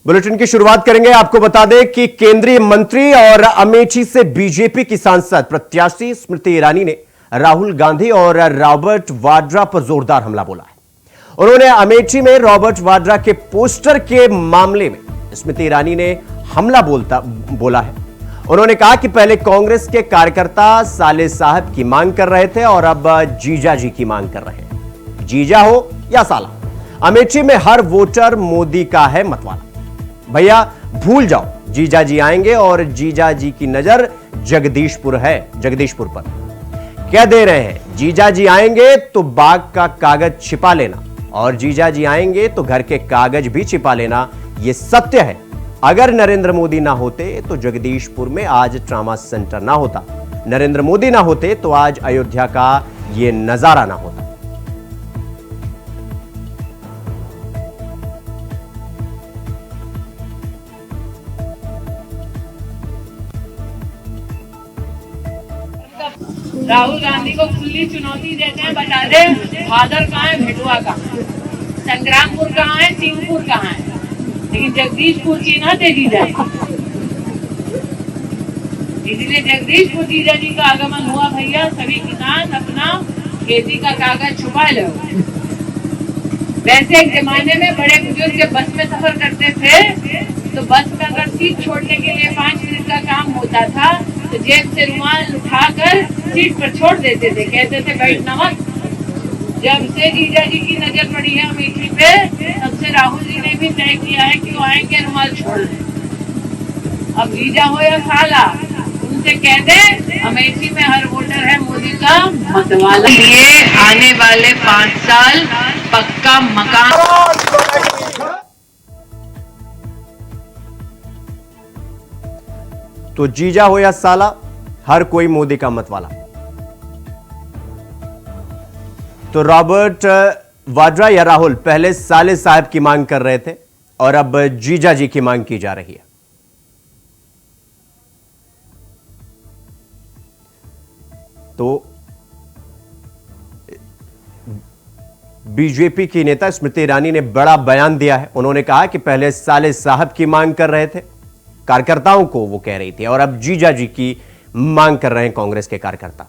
Bulletin की शुरुआत करेंगे। आपको बता दें कि केंद्रीय मंत्री और अमेठी से बीजेपी की सांसद प्रत्याशी स्मृति ईरानी ने राहुल गांधी और रॉबर्ट वाड्रा पर जोरदार हमला बोला है। उन्होंने अमेठी में रॉबर्ट वाड्रा के पोस्टर के मामले में स्मृति ईरानी ने हमला बोला है। उन्होंने कहा कि पहले कांग्रेस के कार्यकर्ता साले साहब की मांग कर रहे थे और अब जीजा जी की मांग कर रहे हैं। जीजा हो या साला, अमेठी में हर वोटर मोदी का है मतवाला। भैया भूल जाओ, जीजा जी आएंगे और जीजा जी की नजर जगदीशपुर पर। क्या दे रहे हैं, जीजा जी आएंगे तो बाग का कागज छिपा लेना और जीजा जी आएंगे तो घर के कागज भी छिपा लेना। यह सत्य है। अगर नरेंद्र मोदी ना होते तो जगदीशपुर में आज ट्रामा सेंटर ना होता। नरेंद्र मोदी ना होते तो आज अयोध्या का यह नजारा ना होता। राहुल गांधी को खुली चुनौती देते हैं, बता दे भादर कहाँ है, भेटुआ कहाँ है, संग्रामपुर कहाँ है, सिंहपुर कहाँ है, लेकिन जगदीशपुर की ना तेजी जाए। इसलिए जगदीशपुर जीजा जी का आगमन हुआ। भैया सभी किसान अपना खेती का कागज छुपा लो। वैसे एक जमाने में बड़े बुजुर्ग जब बस में सफर करते थे तो बस में अगर सीट छोड़ने के लिए 5 मिनट का काम होता था तो जेब से रुमाल उठाकर सीट पर छोड़ देते थे, कहते थे बैठना मत। जब से जीजा जी की नजर पड़ी है अमेठी पे, तब से राहुल जी ने भी तय किया है कि वो आएंगे रुमाल छोड़ दें। अब जीजा हो या साला, उनसे कह दे अमेठी में हर वोटर है मोदी का मतवाला। ये आने वाले 5 साल पक्का मकान। तो जीजा हो या साला, हर कोई मोदी का मतवाला। तो रॉबर्ट वाड्रा या राहुल पहले साले साहब की मांग कर रहे थे और अब जीजा जी की मांग की जा रही है। तो बीजेपी की नेता स्मृति ईरानी ने बड़ा बयान दिया है। उन्होंने कहा कि पहले साले साहब की मांग कर रहे थे, कार्यकर्ताओं को वो कह रही थी, और अब जीजा जी की मांग कर रहे हैं कांग्रेस के कार्यकर्ता।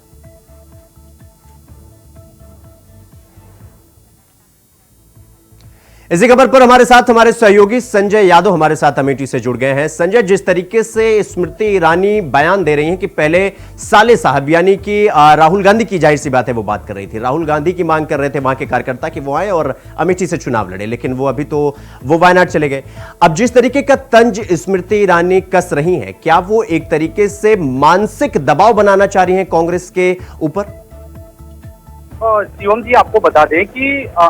इसी खबर पर हमारे साथ हमारे सहयोगी संजय यादव हमारे साथ अमेठी से जुड़ गए हैं। संजय, जिस तरीके से स्मृति ईरानी बयान दे रही हैं कि पहले साले साहब यानी कि राहुल गांधी की, जाहिर सी बात है वो बात कर रही थी, राहुल गांधी की मांग कर रहे थे वहां के कार्यकर्ता कि वो आए और अमेठी से चुनाव लड़े, लेकिन वो अभी तो वो वायनाड चले गए। अब जिस तरीके का तंज स्मृति ईरानी कस रही है, क्या वो एक तरीके से मानसिक दबाव बनाना चाह रही है कांग्रेस के ऊपर? शिवम जी, आपको बता दें कि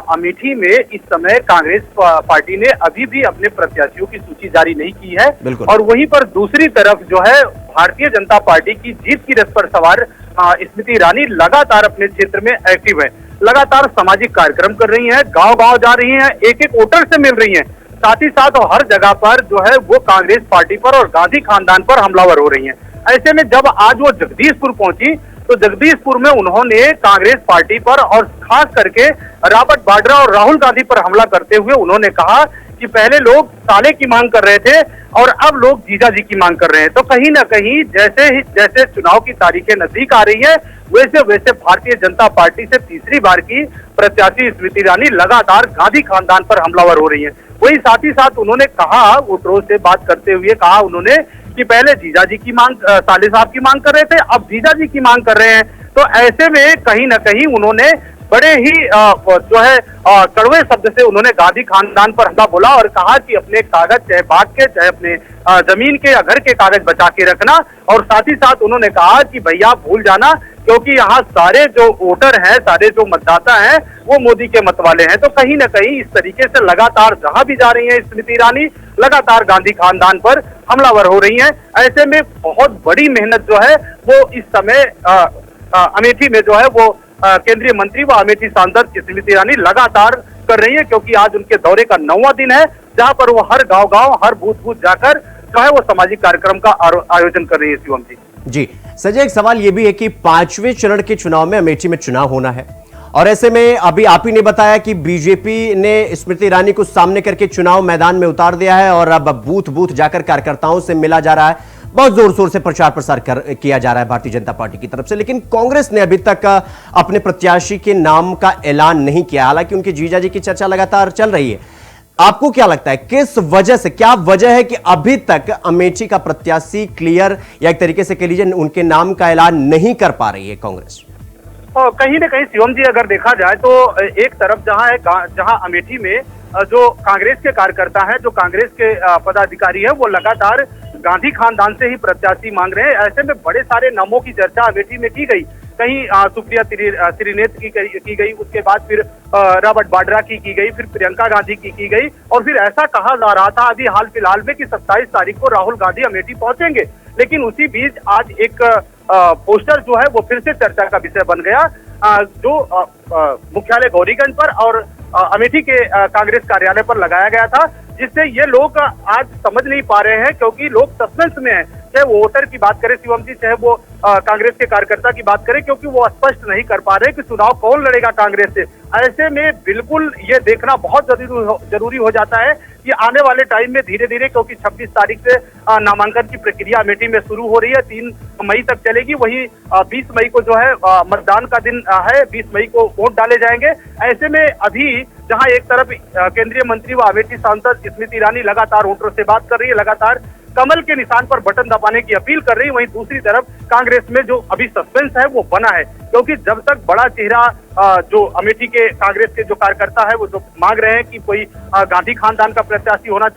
अमेठी में इस समय कांग्रेस पार्टी ने अभी भी अपने प्रत्याशियों की सूची जारी नहीं की है और वहीं पर दूसरी तरफ जो है भारतीय जनता पार्टी की जीत की रथ पर सवार स्मृति ईरानी लगातार अपने क्षेत्र में एक्टिव है। लगातार सामाजिक कार्यक्रम कर रही हैं, गांव-गांव जा रही हैं, एक-एक वोटर से मिल रही हैं। साथ ही साथ हर जगह पर जो है वो कांग्रेस पार्टी पर और गांधी खानदान पर हमलावर हो रही हैं। ऐसे में जब आज वो जगदीशपुर पहुंची तो जगदीशपुर में उन्होंने कांग्रेस पार्टी पर और खास करके रॉबर्ट वाड्रा और राहुल गांधी पर हमला करते हुए उन्होंने कहा कि पहले लोग साले की मांग कर रहे थे और अब लोग जीजा जी की मांग कर रहे हैं। तो कहीं ना कहीं जैसे चुनाव की तारीखें नजदीक आ रही है, वैसे वैसे भारतीय जनता पार्टी से तीसरी बार की प्रत्याशी स्मृति ईरानी लगातार गांधी खानदान पर हमलावर हो रही है। वही साथ ही साथ उन्होंने कहा, वोटरों से बात करते हुए कहा उन्होंने कि पहले जीजा जी की मांग, साले साहब की मांग कर रहे थे, अब जीजा जी की मांग कर रहे हैं। तो ऐसे में कहीं ना कहीं उन्होंने बड़े ही जो है कड़वे शब्द से उन्होंने गांधी खानदान पर हमला बोला और कहा कि अपने कागज, चाहे बाग के चाहे अपने जमीन के या घर के कागज बचा के रखना। और साथ ही साथ उन्होंने कहा कि भैया भूल जाना, क्योंकि यहाँ सारे जो वोटर हैं, सारे जो मतदाता हैं वो मोदी के मत वाले हैं। तो कहीं ना कहीं इस तरीके से लगातार जहां भी जा रही हैं स्मृति ईरानी, लगातार गांधी खानदान पर हमलावर हो रही हैं। ऐसे में बहुत बड़ी मेहनत जो है वो इस समय अमेठी में जो है वो केंद्रीय मंत्री व अमेठी सांसद स्मृति ईरानी लगातार कर रही है, क्योंकि आज उनके दौरे का 9वां दिन है, जहां पर वो हर गांव-गांव, हर बूथ-बूथ जाकर जो है वो सामाजिक कार्यक्रम का आयोजन कर रही है। शिवम जी, संजय, एक सवाल यह भी है कि 5वें चरण के चुनाव में अमेठी में चुनाव होना है और ऐसे में अभी आप ही ने बताया कि बीजेपी ने स्मृति ईरानी को सामने करके चुनाव मैदान में उतार दिया है और अब बूथ बूथ जाकर कार्यकर्ताओं से मिला जा रहा है, बहुत जोर शोर से प्रचार प्रसार किया जा रहा है भारतीय जनता पार्टी की तरफ से। लेकिन कांग्रेस ने अभी तक अपने प्रत्याशी के नाम का ऐलान नहीं किया, हालांकि उनके जीजाजी की चर्चा लगातार चल रही है। आपको क्या लगता है, किस वजह से, क्या वजह है कि अभी तक अमेठी का प्रत्याशी क्लियर या एक तरीके से कह लीजिए उनके नाम का ऐलान नहीं कर पा रही है कांग्रेस? कहीं ना कहीं शिवम जी अगर देखा जाए तो एक तरफ जहां अमेठी में जो कांग्रेस के कार्यकर्ता हैं, जो कांग्रेस के पदाधिकारी हैं, वो लगातार गांधी खानदान से ही प्रत्याशी मांग रहे हैं। ऐसे में बड़े सारे नामों की चर्चा अमेठी में की गई, कहीं सुप्रिया त्रिनेत की गई, उसके बाद फिर रॉबर्ट वाड्रा की गई, फिर प्रियंका गांधी की गई, और फिर ऐसा कहा जा रहा था अभी हाल फिलहाल में कि 27 तारीख को राहुल गांधी अमेठी पहुंचेंगे। लेकिन उसी बीच आज एक पोस्टर जो है वो फिर से चर्चा का विषय बन गया, जो मुख्यालय गौरीगंज पर और अमेठी के कांग्रेस कार्यालय पर लगाया गया था, जिससे ये लोग आज समझ नहीं पा रहे हैं, क्योंकि लोग सस्पेंस में हैं। चाहे वो वोटर की बात करें शिवम जी, चाहे वो कांग्रेस के कार्यकर्ता की बात करें, क्योंकि वो स्पष्ट नहीं कर पा रहे कि चुनाव कौन लड़ेगा कांग्रेस से। ऐसे में बिल्कुल ये देखना बहुत जरूरी हो जाता है कि आने वाले टाइम में धीरे धीरे, क्योंकि 26 तारीख से नामांकन की प्रक्रिया अमेठी में शुरू हो रही है, 3 मई तक चलेगी। वहीं 20 मई को जो है मतदान का दिन है, 20 मई को वोट डाले जाएंगे। ऐसे में अभी जहां एक तरफ केंद्रीय मंत्री व अमेठी सांसद स्मृति ईरानी लगातार वोटरों से बात कर रही है, लगातार कमल के निशान पर बटन दबाने की अपील कर रही है, वहीं दूसरी तरफ कांग्रेस में जो अभी सस्पेंस है वो बना है, क्योंकि जब तक बड़ा चेहरा जो अमेठी के कांग्रेस के जो कार्यकर्ता है वो जो मांग रहे हैं कि कोई गांधी खानदान का प्रत्याशी होना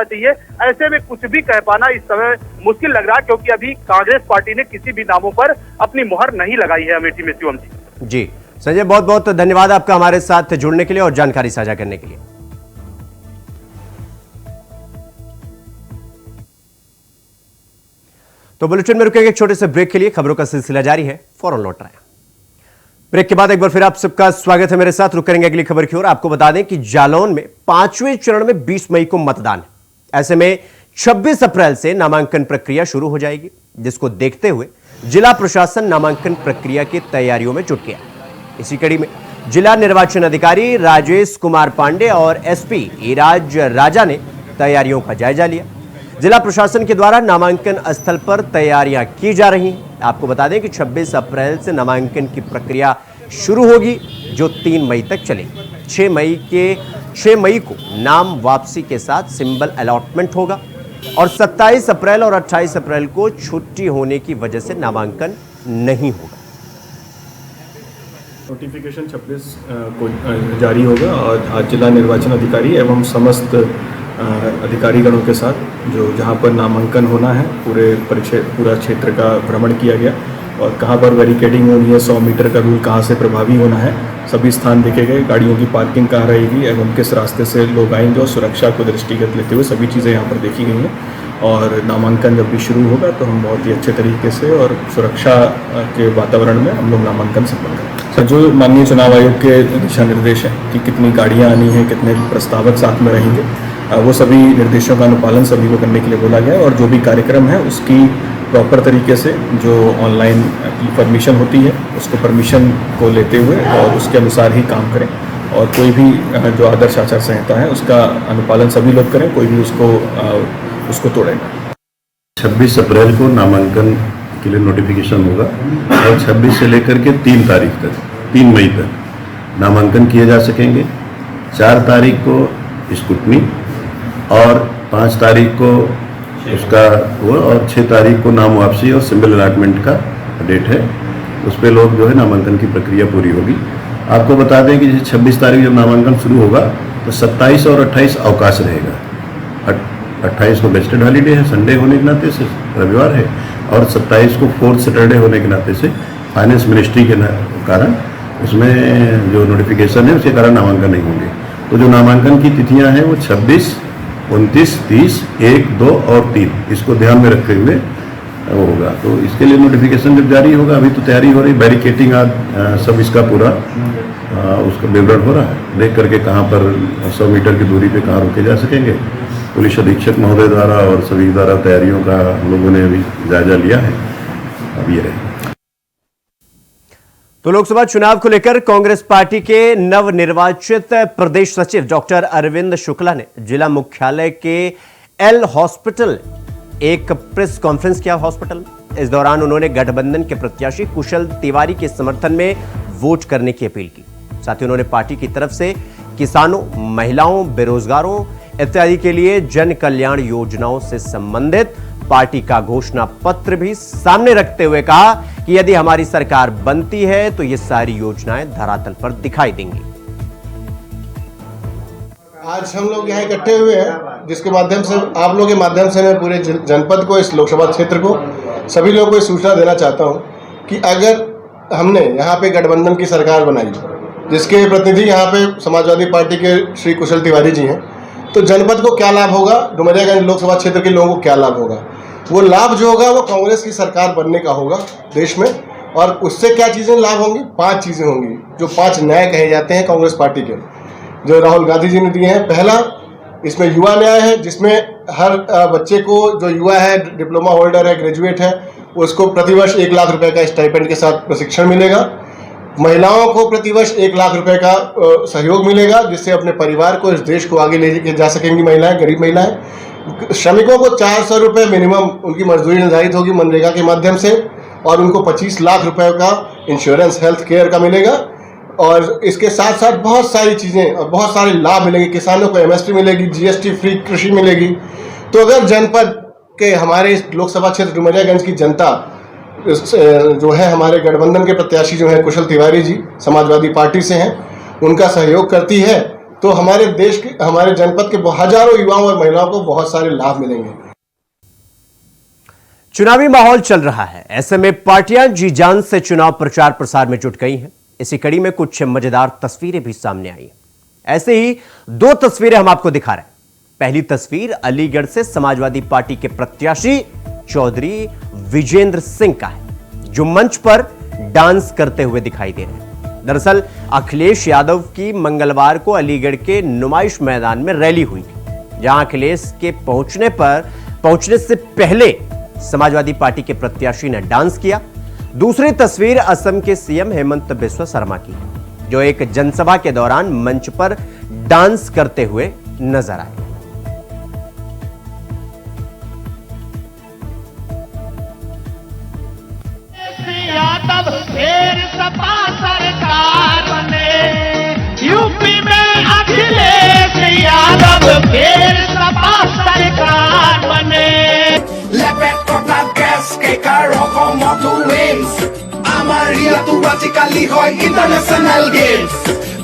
चाहिए, ऐसे में कुछ भी कह पाना इस समय मुश्किल लग रहा है, क्योंकि अभी कांग्रेस पार्टी ने किसी भी नामों पर अपनी मुहर नहीं लगाई है अमेठी में। शिवम जी संजय, बहुत बहुत धन्यवाद आपका हमारे साथ जुड़ने के लिए और जानकारी साझा करने के लिए। तो बुलेटिन में रुकेंगे एक छोटे से ब्रेक के लिए, खबरों का सिलसिला जारी है, फौरन लौट रहे हैं। ब्रेक के बाद एक बार फिर आप सबका स्वागत है मेरे साथ। रुक करेंगे अगली खबर की ओर। आपको बता दें कि जालौन में 5वें चरण में 20 मई को मतदान है। ऐसे में 26 अप्रैल से नामांकन प्रक्रिया शुरू हो जाएगी, जिसको देखते हुए जिला प्रशासन नामांकन प्रक्रिया की तैयारियों में जुट गया। इसी कड़ी में जिला निर्वाचन अधिकारी राजेश कुमार पांडे और एसपी ईराज राजा ने तैयारियों का जायजा लिया। जिला प्रशासन के द्वारा नामांकन स्थल पर तैयारियां की जा रही हैं। आपको बता दें कि 26 अप्रैल से नामांकन की प्रक्रिया शुरू होगी, जो 3 मई तक चलेगी। 6 मई को नाम वापसी के साथ सिंबल अलॉटमेंट होगा और 27 अप्रैल और 28 अप्रैल को छुट्टी होने की वजह से नामांकन नहीं होगा। नोटिफिकेशन 26 को जारी होगा और आज जिला निर्वाचन अधिकारी एवं समस्त अधिकारीगणों के साथ जो जहां पर नामांकन होना है पूरा क्षेत्र का भ्रमण किया गया और कहां पर बैरिकेडिंग होनी है, 100 मीटर का रूल कहां से प्रभावी होना है, सभी स्थान देखे गए। गाड़ियों की पार्किंग कहाँ रहेगी एवं किस रास्ते से लोग आएंगे और सुरक्षा को दृष्टिगत लेते हुए सभी चीज़ें यहाँ पर देखी गई हैं। और नामांकन जब भी शुरू होगा तो हम बहुत ही अच्छे तरीके से और सुरक्षा के वातावरण में हम लोग नामांकन संपन्न करेंगे। सर, जो माननीय चुनाव आयोग के दिशा निर्देश हैं कि कितनी गाड़ियाँ आनी हैं, कितने प्रस्तावक साथ में रहेंगे, वो सभी निर्देशों का अनुपालन सभी को करने के लिए बोला गया है और जो भी कार्यक्रम है उसकी प्रॉपर तरीके से जो ऑनलाइन परमिशन होती है उसको परमिशन को लेते हुए और उसके अनुसार ही काम करें और कोई भी जो आदर्श आचार संहिता है उसका अनुपालन सभी लोग करें, कोई भी उसको तोड़ेगा। 26 अप्रैल को नामांकन के लिए नोटिफिकेशन होगा और 26 से लेकर के 3 तारीख तक, 3 मई तक नामांकन किए जा सकेंगे। 4 तारीख को स्क्रूटनी और 5 तारीख को उसका वो और 6 तारीख को नाम वापसी और सिंबल अलॉटमेंट का डेट है, उस पर लोग जो है नामांकन की प्रक्रिया पूरी होगी। आपको बता दें कि जैसे 26 तारीख जब नामांकन शुरू होगा तो 27 और 28 अवकाश रहेगा। 28 को वेस्टेड हॉलीडे है, संडे होने के नाते से रविवार है, और 27 को 4th सैटरडे होने के नाते से फाइनेंस मिनिस्ट्री के कारण उसमें जो नोटिफिकेशन है उसके कारण नामांकन नहीं होंगे। तो जो नामांकन की तिथियां हैं वो 26, 29, 30, 1, 2 और 3 इसको ध्यान में रखते हुए वो होगा। तो इसके लिए नोटिफिकेशन जब जारी होगा, अभी तो तैयारी हो रही, बैरिकेटिंग सब इसका पूरा उसका विवरण हो रहा है, देख करके कहाँ पर 100 मीटर की दूरी पे कहाँ रोके जा सकेंगे। पुलिस अधीक्षक महोदय द्वारा और सभी द्वारा तैयारियों का हम लोगों ने अभी जायजा लिया है। अब ये रहे। तो लोकसभा चुनाव को लेकर कांग्रेस पार्टी के नवनिर्वाचित प्रदेश सचिव डॉक्टर अरविंद शुक्ला ने जिला मुख्यालय के एल हॉस्पिटल एक प्रेस कॉन्फ्रेंस किया हॉस्पिटल में। इस दौरान उन्होंने गठबंधन के प्रत्याशी कुशल तिवारी के समर्थन में वोट करने की अपील की। साथ ही उन्होंने पार्टी की तरफ से किसानों, महिलाओं, बेरोजगारों इत्यादि के लिए जन कल्याण योजनाओं से संबंधित पार्टी का घोषणा पत्र भी सामने रखते हुए कहा कि यदि हमारी सरकार बनती है तो ये सारी योजनाएं धरातल पर दिखाई देंगी। आज हम लोग यहाँ इकट्ठे हुए हैं, जिसके माध्यम से आप लोगों के माध्यम से मैं पूरे जनपद को, इस लोकसभा क्षेत्र को, सभी लोगों को सूचना देना चाहता हूँ कि अगर हमने यहाँ पे गठबंधन की सरकार बनाई, जिसके प्रतिनिधि यहाँ पे समाजवादी पार्टी के श्री कुशल तिवारी जी हैं, तो जनपद को क्या लाभ होगा, डुमरियागंज लोकसभा क्षेत्र के लोगों को क्या लाभ होगा। वो लाभ जो होगा वो कांग्रेस की सरकार बनने का होगा देश में। और उससे क्या चीज़ें लाभ होंगी? 5 चीज़ें होंगी, जो 5 न्याय कहे जाते हैं कांग्रेस पार्टी के, जो राहुल गांधी जी ने दिए हैं। पहला, इसमें युवा न्याय है, जिसमें हर बच्चे को, जो युवा है, डिप्लोमा होल्डर है, ग्रेजुएट है, उसको प्रतिवर्ष 1 लाख रुपए का स्टाइपेंड के साथ प्रशिक्षण मिलेगा। महिलाओं को प्रतिवर्ष 1 लाख रुपए का सहयोग मिलेगा, जिससे अपने परिवार को, इस देश को आगे ले जा सकेंगी महिलाएं, गरीब महिलाएं। श्रमिकों को 400 रुपये मिनिमम उनकी मजदूरी निर्धारित होगी मनरेगा के माध्यम से, और उनको 25 लाख रुपए का इंश्योरेंस हेल्थ केयर का मिलेगा। और इसके साथ साथ बहुत सारी चीज़ें और बहुत सारे लाभ मिलेंगे। किसानों को MSP मिलेगी, GST फ्री कृषि मिलेगी। तो अगर जनपद के हमारे इस लोकसभा क्षेत्र डुमरियागंज की जनता जो है, हमारे गठबंधन के प्रत्याशी जो है कुशल तिवारी जी समाजवादी पार्टी से हैं, उनका सहयोग करती है, तो हमारे देश के, हमारे जनपद के हजारों युवाओं और महिलाओं को बहुत सारे लाभ मिलेंगे। चुनावी माहौल चल रहा है, ऐसे में पार्टियां जी जान से चुनाव प्रचार प्रसार में जुट गई हैं। इसी कड़ी में कुछ मजेदार तस्वीरें भी सामने आई हैं। ऐसे ही 2 तस्वीरें हम आपको दिखा रहे हैं। पहली तस्वीर अलीगढ़ से समाजवादी पार्टी के प्रत्याशी चौधरी विजेंद्र सिंह का है, जो मंच पर डांस करते हुए दिखाई दे रहे हैं। दरअसल अखिलेश यादव की मंगलवार को अलीगढ़ के नुमाइश मैदान में रैली हुई थी, जहां अखिलेश के पहुंचने से पहले समाजवादी पार्टी के प्रत्याशी ने डांस किया। दूसरी तस्वीर असम के CM हेमंत बिस्वा शर्मा की, जो एक जनसभा के दौरान मंच पर डांस करते हुए नजर आए। यादव फिर सपा सरकार बने, यूपी में अखिलेश यादव फिर सपा सरकार बने। इंटरनेशनल गेम्स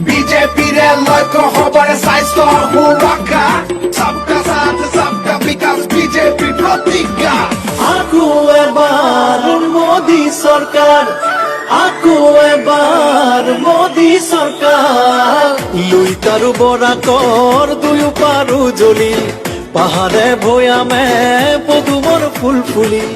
बीजेपी रे लक्ष्य खबर स्वास्थ्य सुरक्षा, सबका साथ सबका विकास बीजेपी प्रतिज्ञा। आकु एबार मोदी सरकार, आकु एबार मोदी सरकार। लुई तारु बड़ा कर दुयु पारु जली, पहाड़े भोया में पदुमर फूल फुली।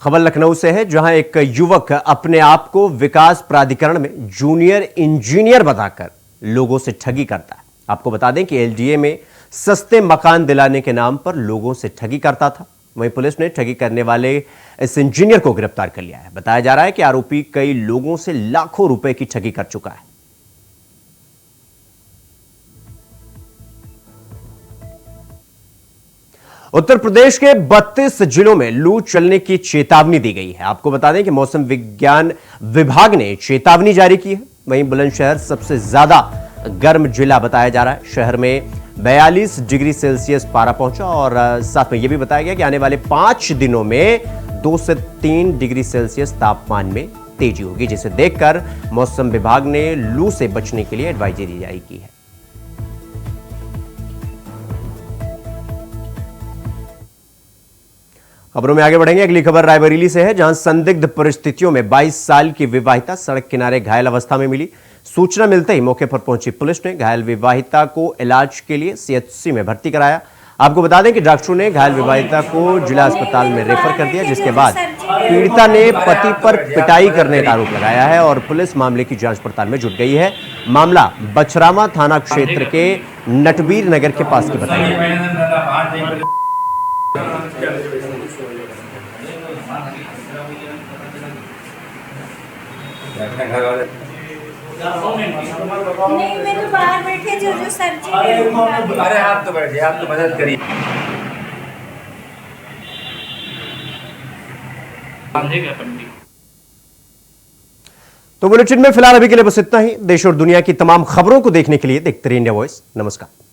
खबर लखनऊ से है, जहां एक युवक अपने आप को विकास प्राधिकरण में जूनियर इंजीनियर बताकर लोगों से ठगी करता है। आपको बता दें कि LDA में सस्ते मकान दिलाने के नाम पर लोगों से ठगी करता था। वहीं पुलिस ने ठगी करने वाले इस इंजीनियर को गिरफ्तार कर लिया है। बताया जा रहा है कि आरोपी कई लोगों से लाखों रुपए की ठगी कर चुका है। उत्तर प्रदेश के 32 जिलों में लू चलने की चेतावनी दी गई है। आपको बता दें कि मौसम विज्ञान विभाग ने चेतावनी जारी की है। वहीं बुलंदशहर सबसे ज्यादा गर्म जिला बताया जा रहा है। शहर में 42 डिग्री सेल्सियस पारा पहुंचा और साथ में यह भी बताया गया कि आने वाले 5 दिनों में 2 से 3 डिग्री सेल्सियस तापमान में तेजी होगी, जिसे देखकर मौसम विभाग ने लू से बचने के लिए एडवाइजरी जारी की है। खबरों में आगे बढ़ेंगे। अगली खबर रायबरेली से है, जहां संदिग्ध परिस्थितियों में 22 साल की विवाहिता सड़क किनारे घायल अवस्था में मिली। सूचना मिलते ही मौके पर पहुंची पुलिस ने घायल विवाहिता को इलाज के लिए CHC में भर्ती कराया। आपको बता दें कि डॉक्टरों ने घायल विवाहिता को जिला अस्पताल में रेफर कर दिया, जिसके बाद पीड़िता ने पति पर पिटाई करने का आरोप लगाया है और पुलिस मामले की जांच पड़ताल में जुट गई है। मामला बछरावा थाना क्षेत्र के नटवीर नगर के पास की बताई है। नहीं, मैं तो बाहर बैठे जो सब्जी। अरे आप तो बैठिए, आप तो मदद करिए। तो बुलेटिन में फिलहाल अभी के लिए बस इतना ही। देश और दुनिया की तमाम खबरों को देखने के लिए देखते रहिए इंडिया वॉइस। नमस्कार।